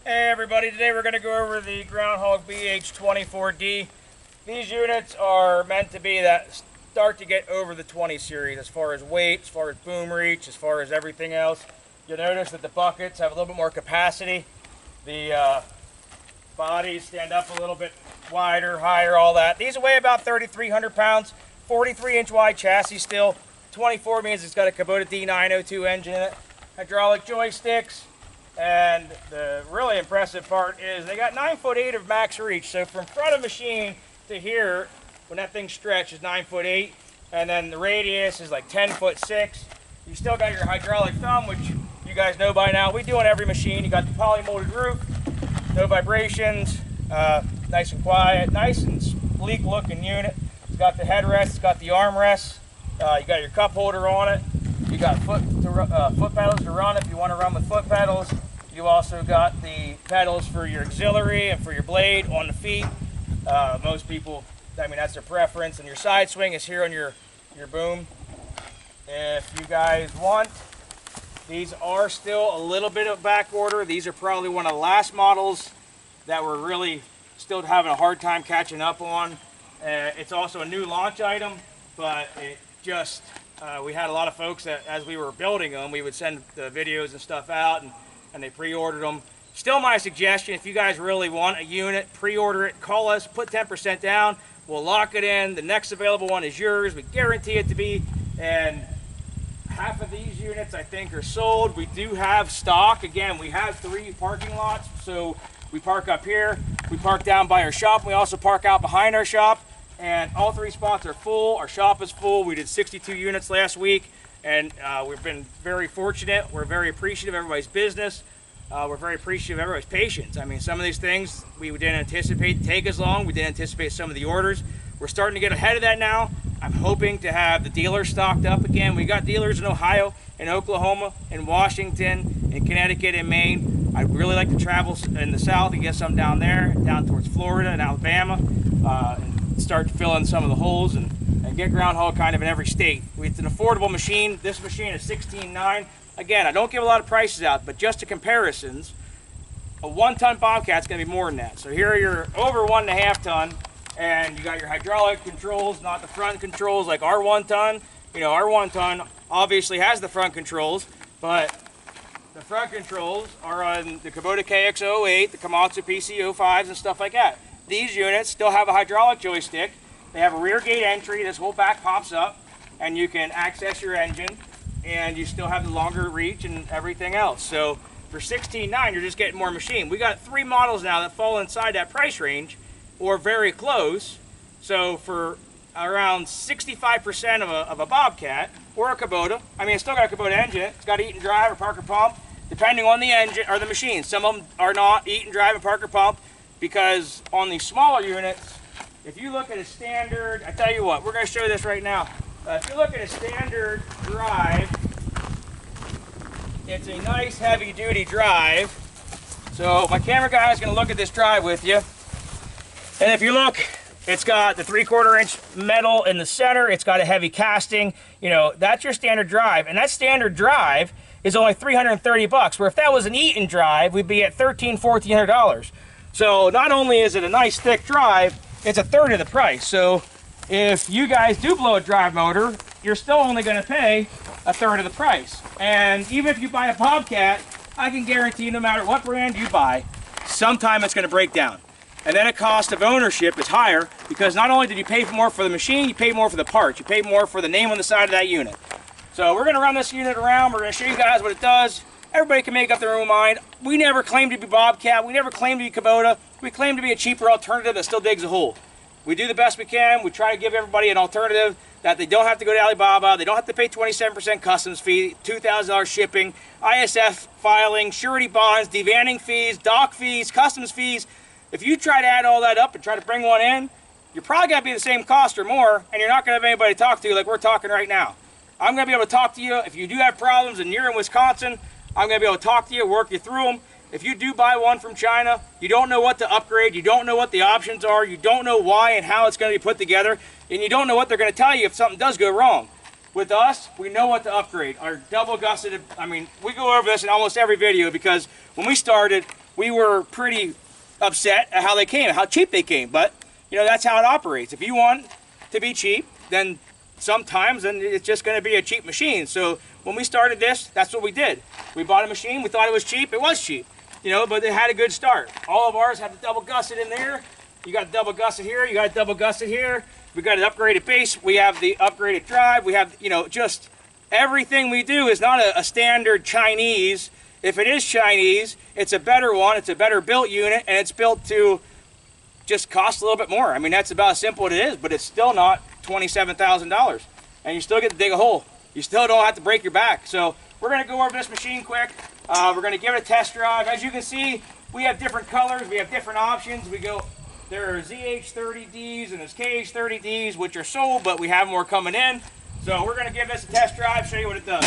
Hey everybody, today we're going to go over the GroundHog BH24D. These units are meant to be that start to get over the 20 series as far as weight, as far as boom reach, as far as everything else. You'll notice that the buckets have a little bit more capacity. The bodies stand up a little bit wider, higher, all that. These weigh about 3,300 pounds, 43-inch wide chassis still. 24 means it's got a Kubota D902 engine in it. Hydraulic joysticks. And the really impressive part is they got 9'8" of max reach. So from front of machine to here, when that thing stretches, 9'8", and then the radius is like 10'6". You still got your hydraulic thumb, which you guys know by now. We do on every machine. You got the poly-molded roof, no vibrations, nice and quiet, nice and sleek looking unit. It's got the headrest, it's got the armrest, you got your cup holder on it. You got foot pedals to run if you want to run with foot pedals. You also got the pedals for your auxiliary and for your blade on the feet. Most people, I mean, that's their preference. And your side swing is here on your boom. If you guys want, these are still a little bit of back order. These are probably one of the last models that we're really still having a hard time catching up on. It's also a new launch item, but it just, we had a lot of folks that as we were building them, we would send the videos and stuff out and they pre-ordered them. Still my suggestion, if you guys really want a unit, pre-order it, call us, put 10% down, we'll lock it in. The next available one is yours. We guarantee it to be, and half of these units I think are sold. We do have stock. Again, we have 3 parking lots, so we park up here, we park down by our shop, and we also park out behind our shop. And all 3 spots are full. Our shop is full. We did 62 units last week, and we've been very fortunate. We're very appreciative of everybody's business. We're very appreciative of everybody's patience. I mean, some of these things we didn't anticipate take as long. We didn't anticipate some of the orders. We're starting to get ahead of that now. I'm hoping to have the dealers stocked up again. We got dealers in Ohio, in Oklahoma, in Washington, in Connecticut, and Maine. I'd really like to travel in the south and get some down there, down towards Florida and Alabama, and start filling some of the holes and get GroundHog kind of in every state. It's an affordable machine. This machine is $16,900. Again, I don't give a lot of prices out, but just to comparisons, a 1-ton Bobcat's going to be more than that. So here are your over 1.5 ton, and you got your hydraulic controls, not the front controls like our 1-ton. You know, our 1-ton obviously has the front controls, but the front controls are on the Kubota KX08, the Komatsu PC05s, and stuff like that. These units still have a hydraulic joystick. They have a rear gate entry. This whole back pops up, and you can access your engine, and you still have the longer reach and everything else. So for $16,900, you're just getting more machine. We got 3 models now that fall inside that price range, or very close. So for around 65% of a Bobcat or a Kubota, I mean, it's still got a Kubota engine. It's got eat and drive or Parker pump, depending on the engine or the machine. Some of them are not eat and drive and Parker pump, because on these smaller units, if you look at a standard, I tell you what, we're going to show this right now. If you look at a standard drive, it's a nice heavy duty drive. So my camera guy is going to look at this drive with you. And if you look, it's got the 3/4 inch metal in the center. It's got a heavy casting. You know, that's your standard drive. And that standard drive is only $330, where if that was an Eaton drive, we'd be at $1,300, $1,400. So not only is it a nice thick drive, it's a third of the price. So if you guys do blow a drive motor, you're still only going to pay a third of the price. And even if you buy a Bobcat, I can guarantee no matter what brand you buy, sometime it's going to break down. And then the cost of ownership is higher, because not only did you pay more for the machine, you pay more for the parts. You pay more for the name on the side of that unit. So we're going to run this unit around. We're going to show you guys what it does. Everybody can make up their own mind. We never claimed to be Bobcat. We never claimed to be Kubota. We claim to be a cheaper alternative that still digs a hole. We do the best we can. We try to give everybody an alternative that they don't have to go to Alibaba. They don't have to pay 27% customs fee, $2,000 shipping, ISF filing, surety bonds, devanning fees, dock fees, customs fees. If you try to add all that up and try to bring one in, you're probably going to be the same cost or more, and you're not going to have anybody to talk to like we're talking right now. I'm going to be able to talk to you. If you do have problems and you're in Wisconsin, I'm going to be able to talk to you, work you through them. If you do buy one from China, you don't know what to upgrade, you don't know what the options are, you don't know why and how it's going to be put together, and you don't know what they're going to tell you if something does go wrong. With us, we know what to upgrade. Our double gusseted, I mean, we go over this in almost every video, because when we started, we were pretty upset at how they came, how cheap they came. But you know, that's how it operates. If you want to be cheap, then sometimes it's just going to be a cheap machine. So when we started this, that's what we did. We bought a machine. We thought it was cheap. It was cheap, you know, but it had a good start. All of ours had the double gusset in there. You got double gusset here. You got double gusset here. We got an upgraded base. We have the upgraded drive. We have, you know, just everything we do is not a standard Chinese. If it is Chinese, it's a better one. It's a better built unit, and it's built to just cost a little bit more. I mean, that's about as simple as it is, but it's still not $27,000, and you still get to dig a hole. You still don't have to break your back. So we're going to go over this machine quick. We're going to give it a test drive. As you can see, we have different colors. We have different options. There are ZH30Ds and there's KH30Ds, which are sold, but we have more coming in. So we're going to give this a test drive, show you what it does.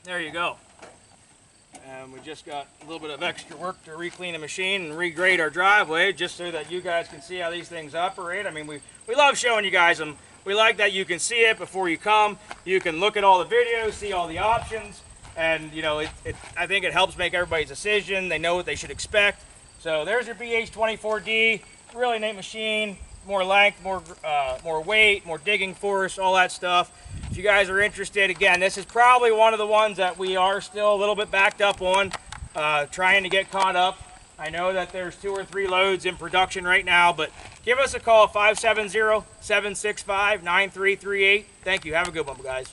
There you go. And we just got a little bit of extra work to re-clean the machine and regrade our driveway just so that you guys can see how these things operate. I mean, we love showing you guys them. We like that you can see it before you come. You can look at all the videos, see all the options, and you know, I think it helps make everybody's decision. They know what they should expect. So there's your BH24D, really neat machine. More length, more weight, more digging force, all that stuff. If you guys are interested, again, this is probably one of the ones that we are still a little bit backed up on, trying to get caught up. I know that there's 2 or 3 loads in production right now, but give us a call, 570-765-9338. Thank you. Have a good one, guys.